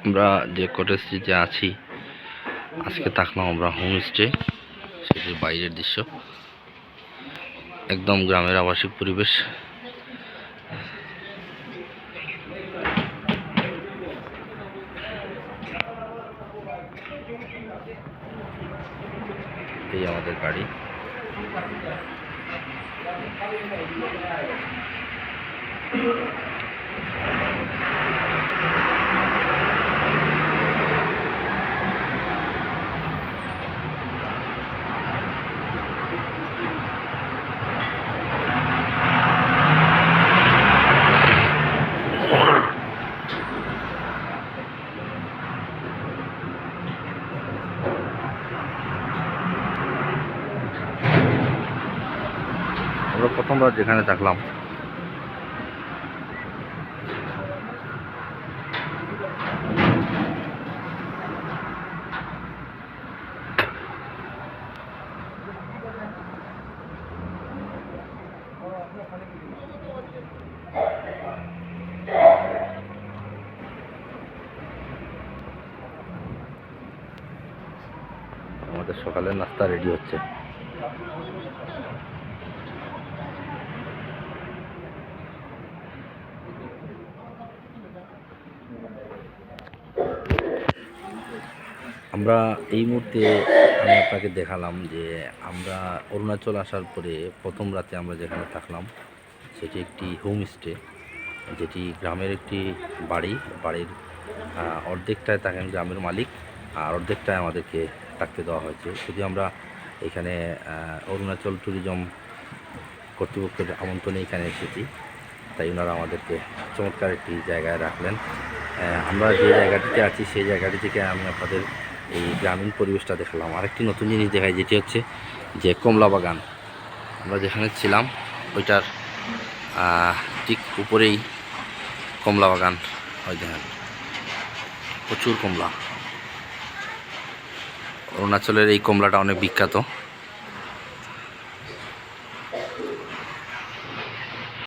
আমরা যে কটেজটিতে আছি আজকে থাকলাম আমরা হোমস্টে, সেটির বাইরের দৃশ্য একদম গ্রামের আবাসিক পরিবেশ। এই আমাদের গাড়ি। আমরা প্রথমবার যেখানে থাকলাম আমাদের সকালের নাস্তা রেডি হচ্ছে। আমরা এই মুহূর্তে আমি আপনাকে দেখালাম যে আমরা অরুণাচল আসার পরে প্রথম রাতে আমরা যেখানে থাকলাম সেটি একটি হোমস্টে, যেটি গ্রামের একটি বাড়ির অর্ধেকটায় থাকেন গ্রামের মালিক আর অর্ধেকটায় আমাদেরকে থাকতে দেওয়া হয়েছে। যদি আমরা এখানে অরুণাচল ট্যুরিজম কর্তৃপক্ষের আমন্ত্রণে এখানে এসেছি, তাই ওনারা আমাদেরকে চমৎকার একটি জায়গায় রাখলেন। আমরা যে জায়গাটিতে আছি সেই জায়গাটি থেকে আমি আপনাদের এই গ্রামীণ পরিবেশটা দেখলাম। আরেকটি নতুন জিনিস দেখাই, যেটি হচ্ছে যে কমলা বাগান। আমরা যেখানে ছিলাম ওইটার ঠিক উপরেই কমলা বাগান। ওই দেখেন প্রচুর কমলা। অরুণাচলের এই কমলাটা অনেক বিখ্যাত।